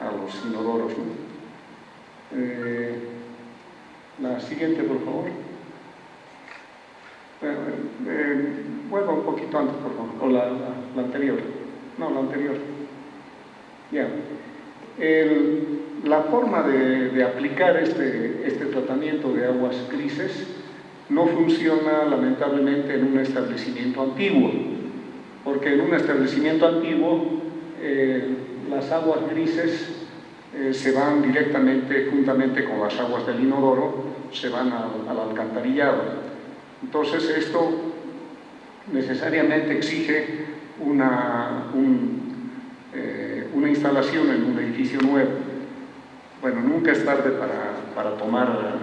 a los inodoros, ¿no? La siguiente, por favor. Vuelva un poquito antes, por favor, o la anterior. No, la anterior. Ya. La forma de aplicar este tratamiento de aguas grises no funciona lamentablemente en un establecimiento antiguo, porque en un establecimiento antiguo las aguas grises se van directamente, juntamente con las aguas del inodoro, se van al alcantarillado. Entonces esto necesariamente exige una instalación en un edificio nuevo. Bueno, nunca es tarde para tomar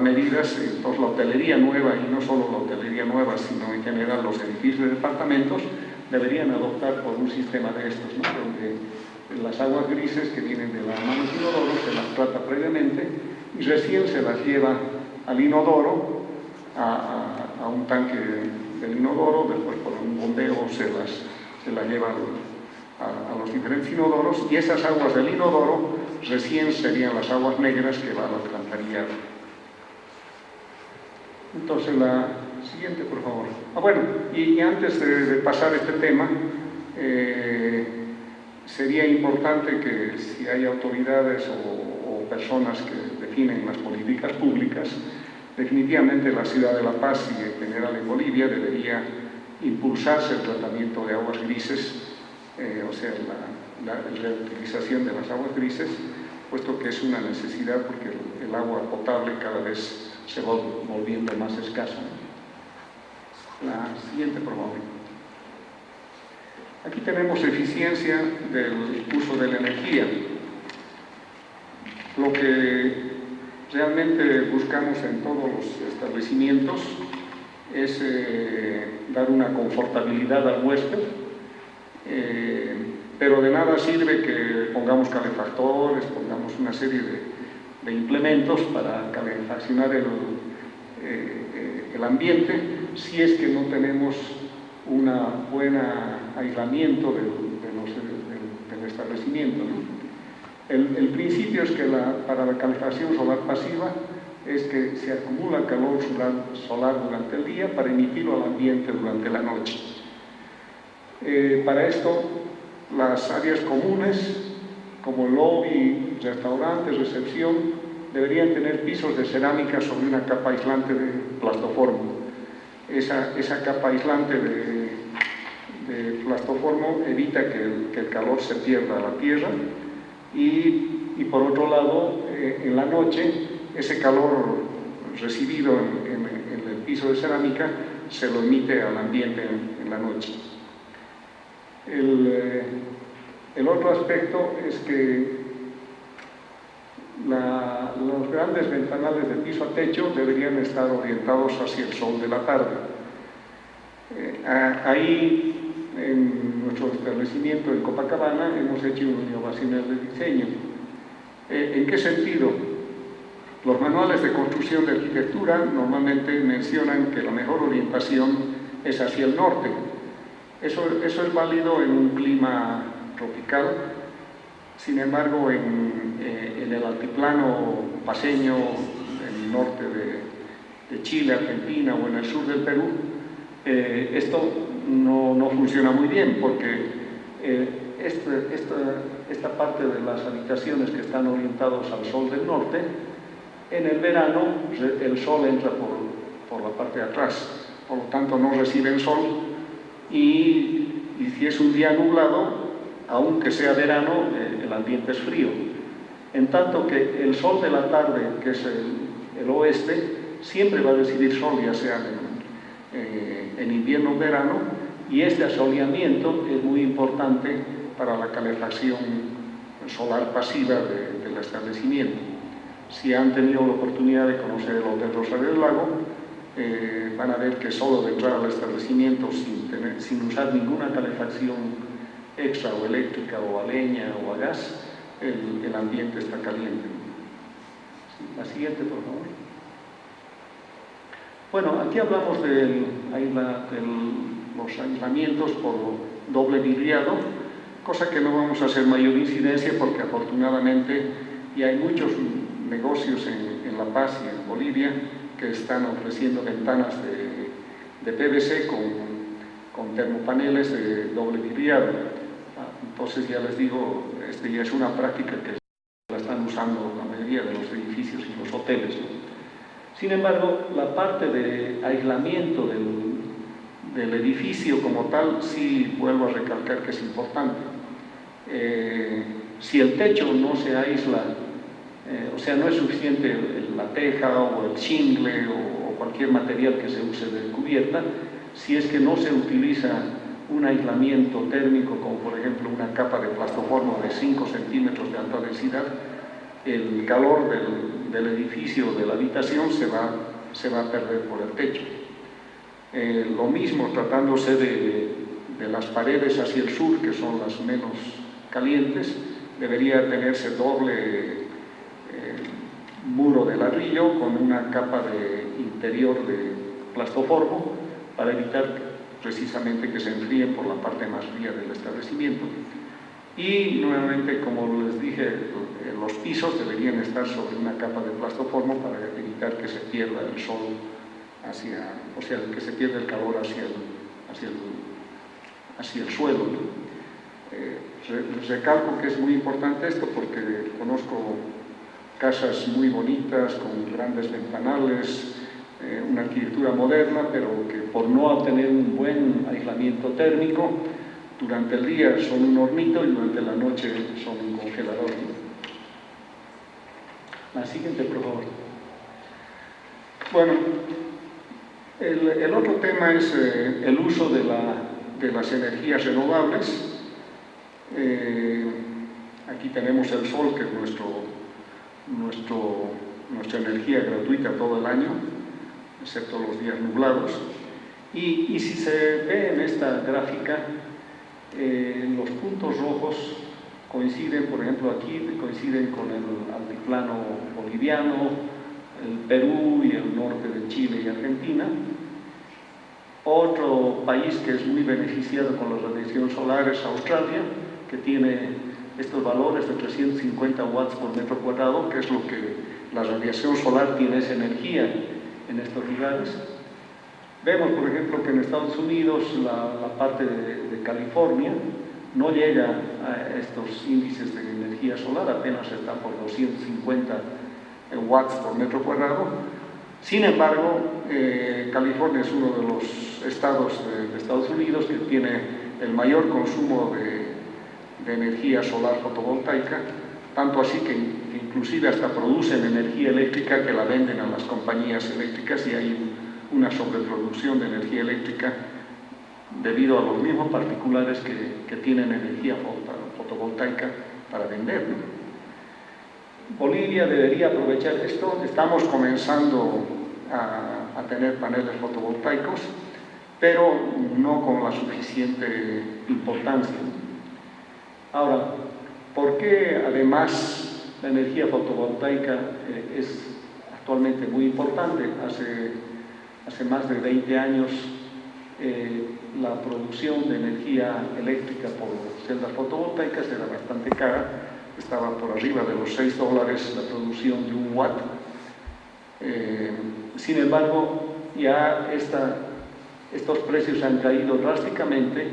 medidas. Entonces la hotelería nueva, y no solo la hotelería nueva, sino en general los edificios de departamentos, deberían adoptar por un sistema de estos, ¿no? Donde las aguas grises que vienen de la mano del inodoro se las trata previamente y recién se las lleva al inodoro, a un tanque del inodoro, después por un bombeo se las lleva a los diferentes inodoros, y esas aguas del inodoro recién serían las aguas negras que van al alcantarillado. Entonces la siguiente, por favor. Bueno, y antes de pasar este tema, sería importante que si hay autoridades o personas que definen las políticas públicas, definitivamente la ciudad de La Paz y en general en Bolivia debería impulsarse el tratamiento de aguas grises, o sea, la reutilización de las aguas grises, puesto que es una necesidad porque el agua potable cada vez se va volviendo más escasa. La siguiente, por favor. Aquí tenemos eficiencia del uso de la energía. Lo que realmente buscamos en todos los establecimientos es dar una confortabilidad al huésped, pero de nada sirve que pongamos calefactores, pongamos una serie de implementos para calefaccionar el ambiente, si es que no tenemos un buen aislamiento del establecimiento, ¿no? El principio es que para la calefacción solar pasiva es que se acumula calor solar durante el día para emitirlo al ambiente durante la noche. Para esto, las áreas comunes, como lobby, restaurantes, recepción, deberían tener pisos de cerámica sobre una capa aislante de plastoformo. Esa capa aislante de plastoformo evita que el calor se pierda a la tierra y por otro lado, en la noche, ese calor recibido en el piso de cerámica se lo emite al ambiente en la noche. El otro aspecto es que los grandes ventanales de piso a techo deberían estar orientados hacia el sol de la tarde. Ahí, en nuestro establecimiento en Copacabana, hemos hecho innovaciones de diseño. ¿En qué sentido? Los manuales de construcción de arquitectura normalmente mencionan que la mejor orientación es hacia el norte. Eso es válido en un clima tropical. Sin embargo, en el altiplano paceño, en el norte de Chile, Argentina o en el sur del Perú, esto no funciona muy bien, porque esta parte de las habitaciones que están orientadas al sol del norte, en el verano el sol entra por la parte de atrás, por lo tanto no reciben sol, y si es un día nublado, aunque sea verano, el ambiente es frío. En tanto que el sol de la tarde, que es el oeste, siempre va a recibir sol, ya sea en invierno o verano, y este asoleamiento es muy importante para la calefacción solar pasiva del establecimiento. Si han tenido la oportunidad de conocer el Hotel Rosario del Lago, van a ver que solo de entrar al establecimiento sin usar ninguna calefacción extra o eléctrica o a leña o a gas, el ambiente está caliente. La siguiente, por favor. Bueno, aquí hablamos de los aislamientos por doble vidriado. cosa que no vamos a hacer mayor incidencia porque afortunadamente ya hay muchos negocios en La Paz y en Bolivia que están ofreciendo ventanas de PVC con termopaneles de doble vidriado. Entonces ya les digo, ya es una práctica que la están usando la mayoría de los edificios y los hoteles, ¿no? Sin embargo, la parte de aislamiento del edificio como tal, sí vuelvo a recalcar que es importante. Si el techo no se aísla, o sea, no es suficiente la teja o el shingle o cualquier material que se use de cubierta, si es que no se utiliza un aislamiento térmico, como por ejemplo una capa de plastoformo de 5 centímetros de alta densidad, el calor del edificio, de la habitación, se va a perder por el techo. Lo mismo tratándose de las paredes hacia el sur, que son las menos calientes, debería tenerse doble muro de ladrillo con una capa interior de plastoformo para evitar precisamente que se enfríen por la parte más fría del establecimiento. Y nuevamente, como les dije, los pisos deberían estar sobre una capa de plastoformo para evitar que se pierda el sol o sea, que se pierda el calor hacia el suelo, ¿no? Recalco que es muy importante esto porque conozco casas muy bonitas, con grandes ventanales, una arquitectura moderna, pero que por no tener un buen aislamiento térmico, durante el día son un hornito y durante la noche son un congelador. La siguiente, por favor. Bueno, el otro tema es el uso de las energías renovables. Aquí tenemos el sol, que es nuestra energía gratuita todo el año, excepto los días nublados. Y si se ve en esta gráfica, los puntos rojos coinciden, por ejemplo, aquí coinciden con el altiplano boliviano, el Perú y el norte de Chile y Argentina. Otro país que es muy beneficiado con la radiación solar es Australia, que tiene estos valores de 350 watts por metro cuadrado, que es lo que la radiación solar tiene, esa energía en estos lugares. Vemos, por ejemplo, que en Estados Unidos la parte de California no llega a estos índices de energía solar, apenas está por 250 watts por metro cuadrado. Sin embargo, California es uno de los estados de Estados Unidos que tiene el mayor consumo de energía solar fotovoltaica, tanto así que inclusive hasta producen energía eléctrica que la venden a las compañías eléctricas, y hay una sobreproducción de energía eléctrica debido a los mismos particulares que tienen energía fotovoltaica para vender, ¿no? Bolivia debería aprovechar esto. Estamos comenzando a tener paneles fotovoltaicos, pero no con la suficiente importancia. Ahora, ¿por qué además la energía fotovoltaica es actualmente muy importante? Hace más de 20 años la producción de energía eléctrica por celdas fotovoltaicas era bastante cara, estaba por arriba de los $6 la producción de 1 watt. Sin embargo, ya estos precios han caído drásticamente.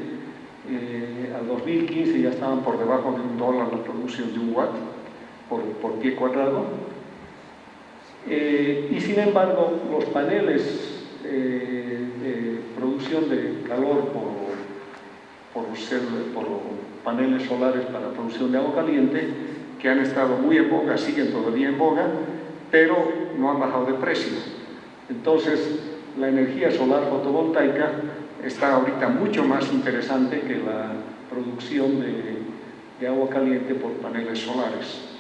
Al 2015 ya estaban por debajo de $1 la producción de 1 watt por pie cuadrado. Y sin embargo, los paneles de producción de calor por paneles solares para producción de agua caliente, que han estado muy en boga, siguen todavía en boga, pero no han bajado de precio. Entonces, la energía solar fotovoltaica está ahorita mucho más interesante que la producción de agua caliente por paneles solares.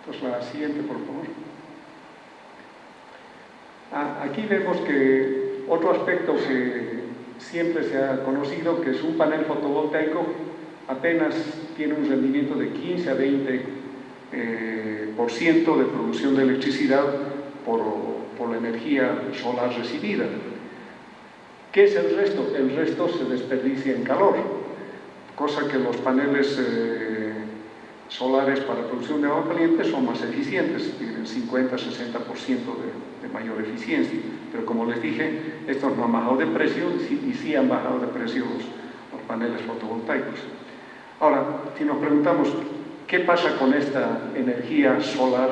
Entonces, la siguiente, por favor. Aquí vemos que otro aspecto que siempre se ha conocido, que es un panel fotovoltaico apenas tiene un rendimiento de 15 a 20% de producción de electricidad por la energía solar recibida. ¿Qué es el resto? El resto se desperdicia en calor, cosa que los paneles solares para producción de agua caliente son más eficientes, tienen 50-60% de mayor eficiencia, pero como les dije, estos no han bajado de precio y sí han bajado de precio los paneles fotovoltaicos. Ahora, si nos preguntamos, ¿qué pasa con esta energía solar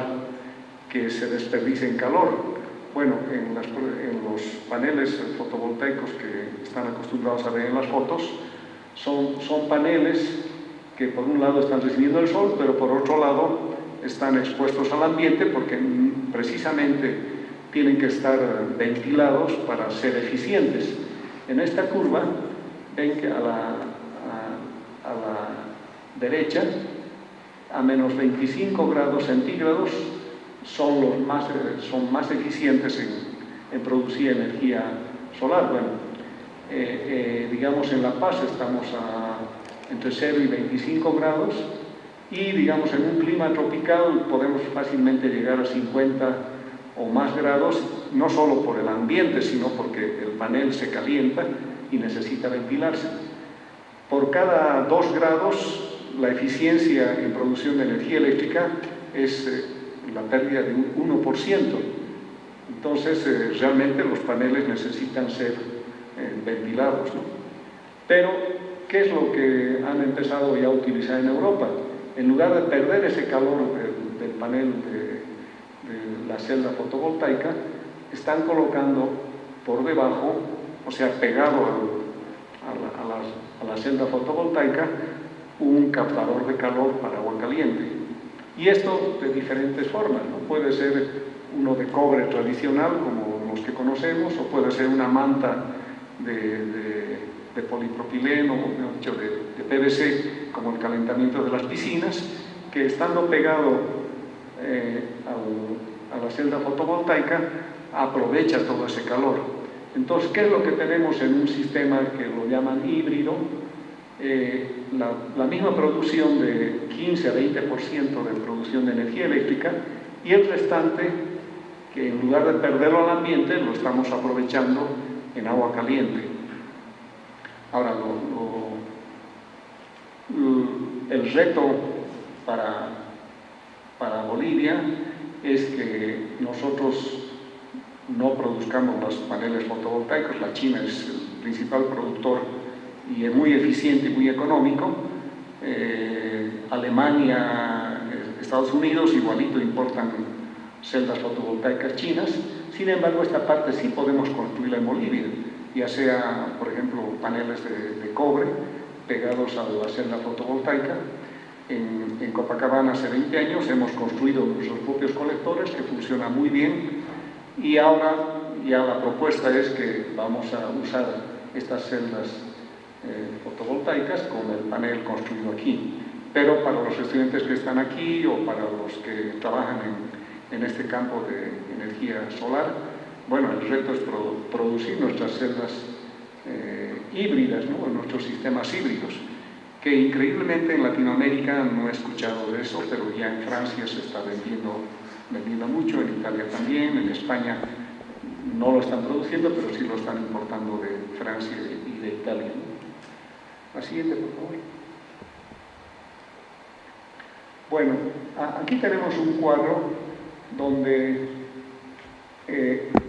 que se desperdicia en calor? Bueno, en los paneles fotovoltaicos que están acostumbrados a ver en las fotos, son paneles que por un lado están recibiendo el sol, pero por otro lado están expuestos al ambiente porque precisamente tienen que estar ventilados para ser eficientes. En esta curva ven que a la derecha, a menos 25 grados centígrados, son más eficientes en producir energía solar. Bueno, digamos en La Paz estamos entre 0 y 25 grados y digamos en un clima tropical podemos fácilmente llegar a 50 o más grados, no solo por el ambiente, sino porque el panel se calienta y necesita ventilarse. Por cada 2 grados la eficiencia en producción de energía eléctrica es la pérdida de un 1%. Entonces, realmente los paneles necesitan ser ventilados, ¿no? Pero, ¿qué es lo que han empezado ya a utilizar en Europa? En lugar de perder ese calor del panel de la celda fotovoltaica, están colocando por debajo, o sea, pegado a la celda fotovoltaica, un captador de calor para agua caliente. Y esto de diferentes formas, ¿no? Puede ser uno de cobre tradicional, como los que conocemos, o puede ser una manta de polipropileno, o dicho, de PVC, como el calentamiento de las piscinas, que estando pegado a la celda fotovoltaica, aprovecha todo ese calor. Entonces, ¿qué es lo que tenemos en un sistema que lo llaman híbrido? La misma producción de 15 a 20% de producción de energía eléctrica y el restante, que en lugar de perderlo al ambiente, lo estamos aprovechando en agua caliente. Ahora, el reto para Bolivia es que nosotros no produzcamos los paneles fotovoltaicos. La China es el principal productor y es muy eficiente y muy económico. Alemania, Estados Unidos igualito importan celdas fotovoltaicas chinas. Sin embargo, esta parte sí podemos construirla en Bolivia, ya sea, por ejemplo, paneles de cobre pegados a la celda fotovoltaica. En Copacabana hace 20 años hemos construido nuestros propios colectores que funcionan muy bien y ahora ya la propuesta es que vamos a usar estas celdas fotovoltaicas con el panel construido aquí. Pero para los estudiantes que están aquí o para los que trabajan en este campo de energía solar, bueno, el reto es producir nuestras celdas híbridas, ¿no? Nuestros sistemas híbridos, que increíblemente en Latinoamérica no he escuchado de eso, pero ya en Francia se está vendiendo mucho, en Italia también, en España no lo están produciendo, pero sí lo están importando de Francia y de Italia, ¿no? La siguiente, por favor. Bueno, aquí tenemos un cuadro donde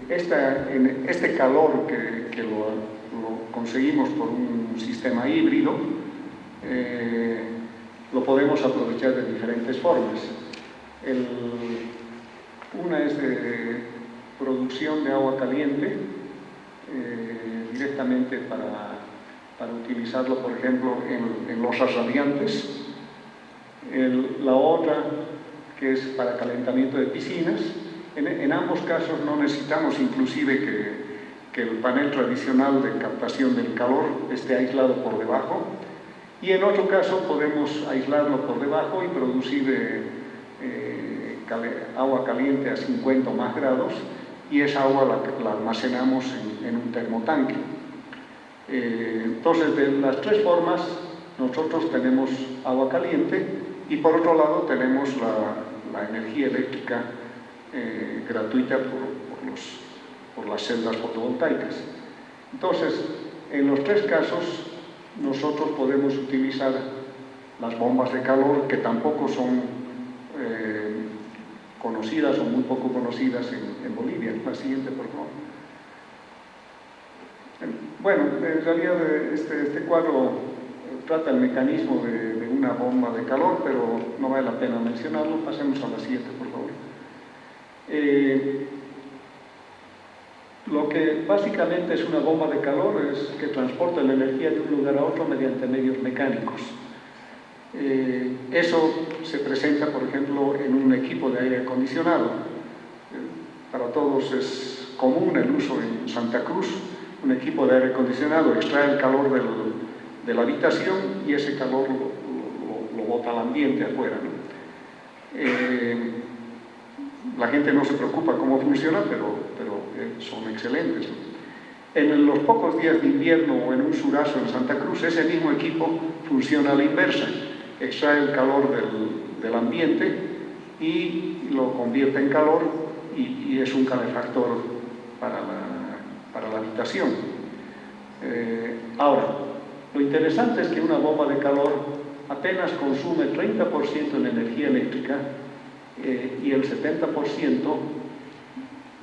este calor que lo conseguimos por un sistema híbrido, lo podemos aprovechar de diferentes formas. Una es de producción de agua caliente, directamente para utilizarlo, por ejemplo, en losas radiantes. La otra, que es para calentamiento de piscinas. En ambos casos no necesitamos inclusive que el panel tradicional de captación del calor esté aislado por debajo. Y en otro caso podemos aislarlo por debajo y producir agua caliente a 50 o más grados, y esa agua la almacenamos en un termotanque. Entonces, de las tres formas, nosotros tenemos agua caliente y por otro lado tenemos la energía eléctrica gratuita por las celdas fotovoltaicas. Entonces, en los tres casos nosotros podemos utilizar las bombas de calor, que tampoco son conocidas o muy poco conocidas en Bolivia. La siguiente, por favor. Bueno, en realidad este cuadro trata el mecanismo de una bomba de calor, pero no vale la pena mencionarlo. Pasemos a la siguiente, por favor. Lo que básicamente es una bomba de calor es que transporta la energía de un lugar a otro mediante medios mecánicos. Eso se presenta, por ejemplo, en un equipo de aire acondicionado. Para todos es común el uso en Santa Cruz. Un equipo de aire acondicionado extrae el calor de la habitación y ese calor lo bota al ambiente afuera, ¿no? La gente no se preocupa cómo funciona, pero son excelentes, ¿no? En los pocos días de invierno o en un surazo en Santa Cruz, ese mismo equipo funciona a la inversa. Extrae el calor del ambiente y lo convierte en calor y es un calefactor para la habitación. Ahora, lo interesante es que una bomba de calor apenas consume 30% en energía eléctrica y el 70%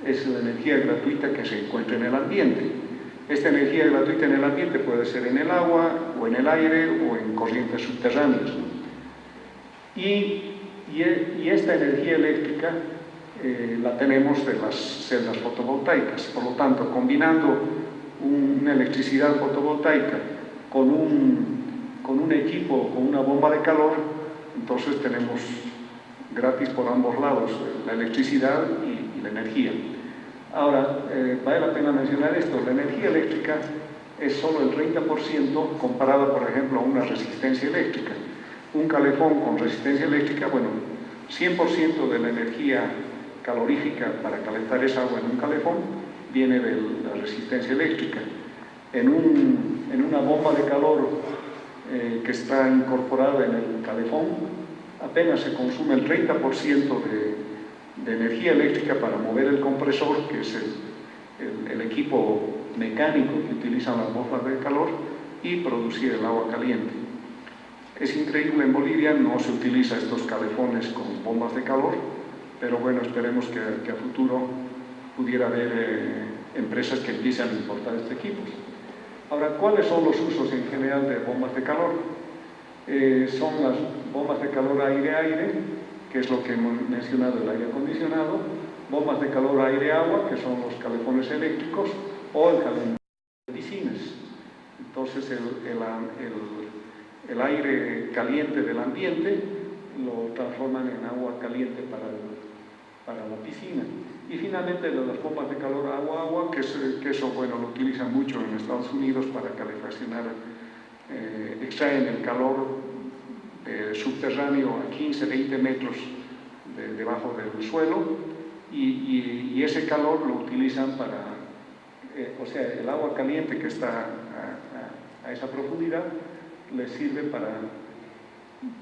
es la energía gratuita que se encuentra en el ambiente. Esta energía gratuita en el ambiente puede ser en el agua, o en el aire, o en corrientes subterráneas, ¿no? Y esta energía eléctrica la tenemos de las celdas fotovoltaicas. Por lo tanto, combinando una electricidad fotovoltaica con un equipo, con una bomba de calor, entonces tenemos gratis por ambos lados la electricidad y la energía. Ahora, vale la pena mencionar esto: la energía eléctrica es solo el 30% comparada, por ejemplo, a una resistencia eléctrica. Un calefón con resistencia eléctrica, bueno, 100% de la energía calorífica para calentar esa agua en un calefón viene de la resistencia eléctrica. En una bomba de calor que está incorporada en el calefón, apenas se consume el 30% de energía eléctrica para mover el compresor, que es el equipo mecánico que utilizan las bombas de calor, y producir el agua caliente. Es increíble, en Bolivia no se utiliza estos calefones con bombas de calor, pero bueno, esperemos que a futuro pudiera haber empresas que empiecen a importar estos equipos. Ahora, ¿cuáles son los usos en general de bombas de calor? Son las bombas de calor aire-aire, que es lo que hemos mencionado, el aire acondicionado, bombas de calor aire-agua, que son los calefones eléctricos, o el calentador de piscinas. Entonces, el aire caliente del ambiente lo transforman en agua caliente para la piscina. Y finalmente, las bombas de calor agua-agua, que eso, bueno, lo utilizan mucho en Estados Unidos para calefaccionar. Extraen el calor subterráneo a 15-20 metros debajo del suelo y ese calor lo utilizan para, o sea, el agua caliente que está a esa profundidad les sirve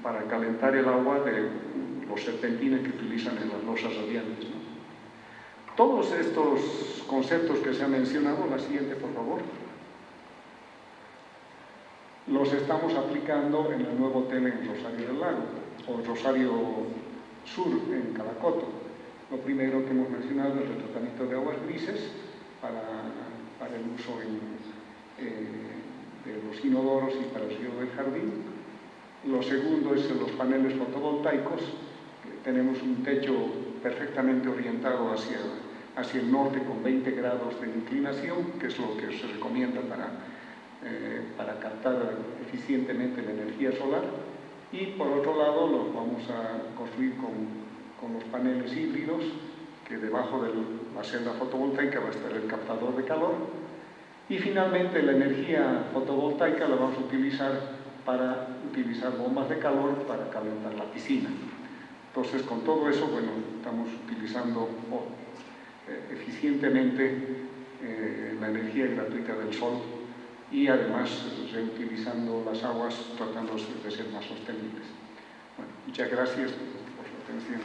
para calentar el agua de los serpentines que utilizan en las losas radiantes, ¿no? Todos estos conceptos que se han mencionado, la siguiente, por favor, los estamos aplicando en el nuevo hotel en Rosario del Lago, o Rosario Sur, en Calacoto. Lo primero que hemos mencionado es el tratamiento de aguas grises para el uso de los inodoros y para el riego del jardín. Lo segundo es los paneles fotovoltaicos. Tenemos un techo perfectamente orientado hacia el norte con 20 grados de inclinación, que es lo que se recomienda para captar eficientemente la energía solar. Y por otro lado los vamos a construir con los paneles híbridos, que debajo de la celda fotovoltaica va a estar el captador de calor. Y finalmente la energía fotovoltaica la vamos a utilizar para utilizar bombas de calor para calentar la piscina. Entonces, con todo eso, bueno, estamos utilizando eficientemente la energía gratuita del sol y además reutilizando las aguas, tratando de ser más sostenibles. Bueno, muchas gracias por su atención.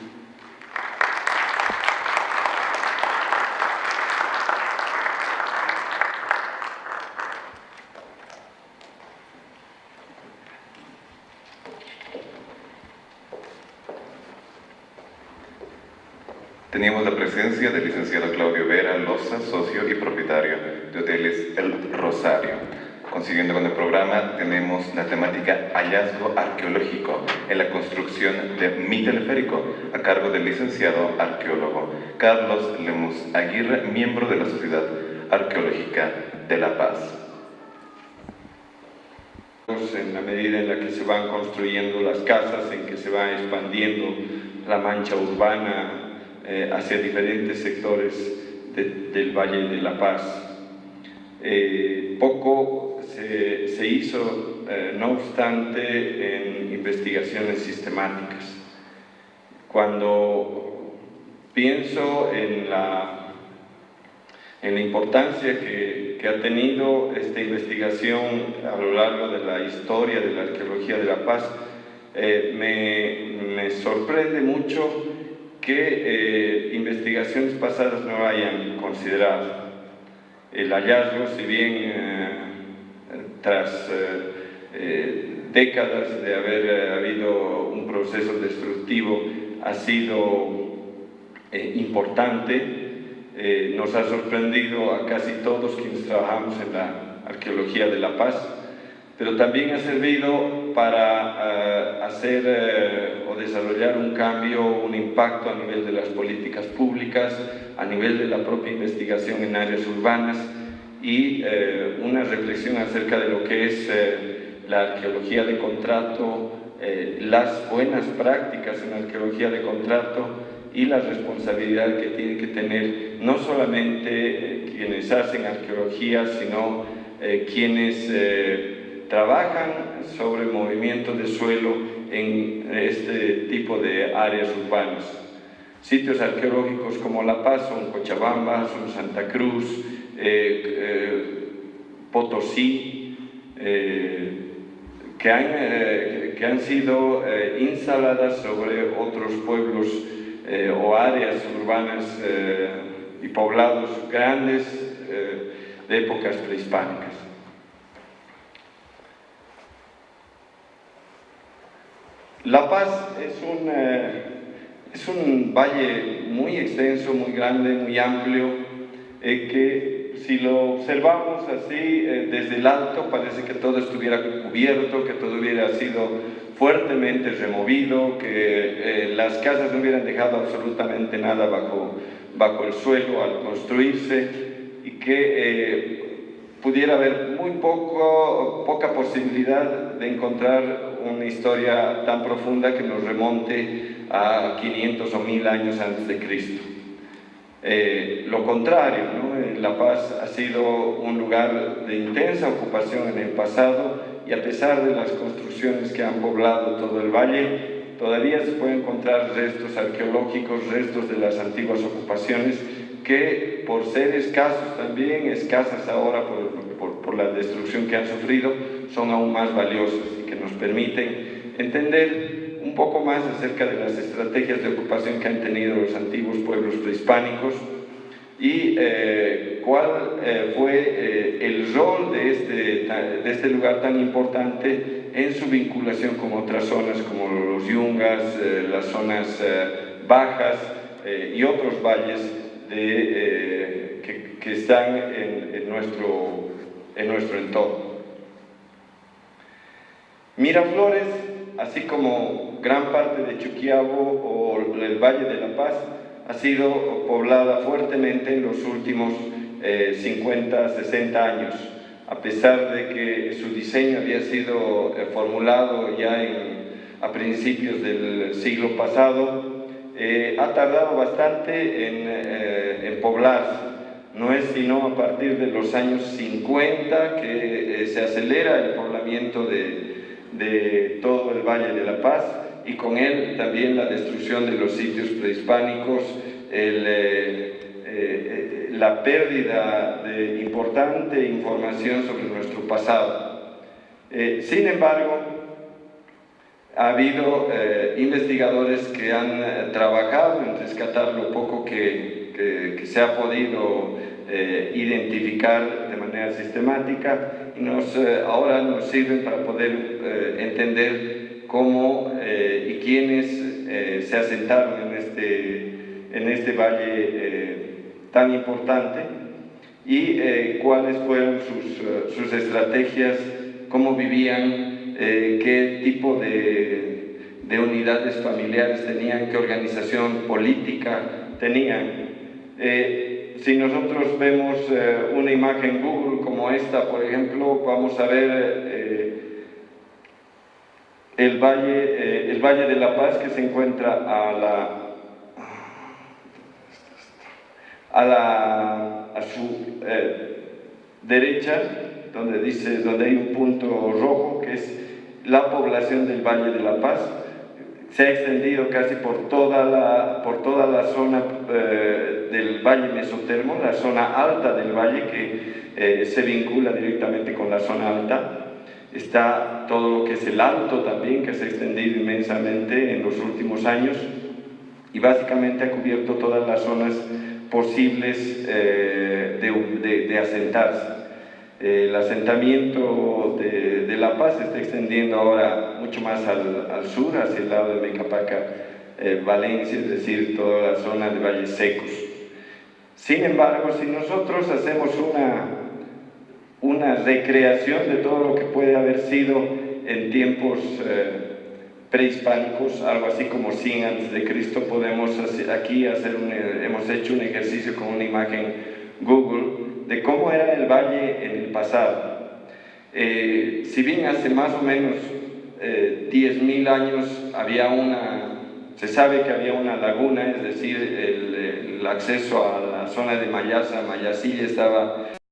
Teníamos la presencia del licenciado Claudio Vera Loza, socio y propietario de Hoteles El Rosario. Consiguiendo con el programa, tenemos la temática Hallazgo Arqueológico en la construcción de mi teleférico, a cargo del licenciado arqueólogo Carlos Lemus Aguirre, miembro de la Sociedad Arqueológica de La Paz. En la medida en la que se van construyendo las casas, en que se va expandiendo la mancha urbana hacia diferentes sectores del Valle de La Paz. Poco se hizo, no obstante, en investigaciones sistemáticas. Cuando pienso en la importancia que ha tenido esta investigación a lo largo de la historia de la arqueología de La Paz, me sorprende mucho que investigaciones pasadas no hayan considerado. El hallazgo, si bien tras décadas de haber habido un proceso destructivo, ha sido importante, nos ha sorprendido a casi todos quienes trabajamos en la arqueología de La Paz, pero también ha servido para hacer o desarrollar un cambio, un impacto a nivel de las políticas públicas, a nivel de la propia investigación en áreas urbanas y una reflexión acerca de lo que es la arqueología de contrato, las buenas prácticas en la arqueología de contrato y la responsabilidad que tienen que tener no solamente quienes hacen arqueología, sino quienes trabajan sobre movimiento de suelo en este tipo de áreas urbanas. Sitios arqueológicos como La Paz son Cochabamba, son Santa Cruz, Potosí, que han sido instaladas sobre otros pueblos o áreas urbanas y poblados grandes de épocas prehispánicas. La Paz es un valle muy extenso, muy grande, muy amplio, que si lo observamos así desde el alto parece que todo estuviera cubierto, que todo hubiera sido fuertemente removido, que las casas no hubieran dejado absolutamente nada bajo el suelo al construirse y que pudiera haber muy poca posibilidad de encontrar una historia tan profunda que nos remonte a 500 o 1000 años antes de Cristo. Lo contrario, ¿no? La Paz ha sido un lugar de intensa ocupación en el pasado y a pesar de las construcciones que han poblado todo el valle, todavía se pueden encontrar restos arqueológicos, restos de las antiguas ocupaciones que por ser escasos también, escasas ahora por la destrucción que han sufrido, son aún más valiosas y que nos permiten entender un poco más acerca de las estrategias de ocupación que han tenido los antiguos pueblos prehispánicos y cuál fue el rol de este lugar tan importante en su vinculación con otras zonas como los yungas, las zonas bajas y otros valles que están en nuestro entorno. Miraflores, así como gran parte de Chuquiabo o el Valle de La Paz, ha sido poblada fuertemente en los últimos 50, 60 años, a pesar de que su diseño había sido formulado ya a principios del siglo pasado. Ha tardado bastante en poblarse. No es sino a partir de los años 50 que se acelera el poblamiento de todo el Valle de La Paz y con él también la destrucción de los sitios prehispánicos, la pérdida de importante información sobre nuestro pasado. Sin embargo, ha habido investigadores que han trabajado en rescatar lo poco que se ha podido identificar de manera sistemática y ahora nos sirven para poder entender cómo y quiénes se asentaron en este valle tan importante y cuáles fueron sus estrategias, cómo vivían, qué tipo de unidades familiares tenían, qué organización política tenían. Si nosotros vemos una imagen Google como esta, por ejemplo, vamos a ver el Valle de la Paz, que se encuentra a su derecha, donde hay un punto rojo, que es la población del Valle de la Paz. Se ha extendido casi por toda la zona del Valle Mesotermo, la zona alta del valle, que se vincula directamente con la zona alta. Está todo lo que es el alto también, que se ha extendido inmensamente en los últimos años y básicamente ha cubierto todas las zonas posibles de asentarse. El asentamiento de La Paz se está extendiendo ahora mucho más al sur, hacia el lado de Mecapaca, Valencia, es decir, toda la zona de valles secos. Sin embargo, si nosotros hacemos una recreación de todo lo que puede haber sido en tiempos prehispánicos, algo así como 100 a.C., podemos aquí hemos hecho un ejercicio con una imagen Google de cómo era el valle en el pasado. Si bien hace más o menos 10.000 años se sabe que había una laguna, es decir, el acceso a la zona de Mayasa, Mayasilla, estaba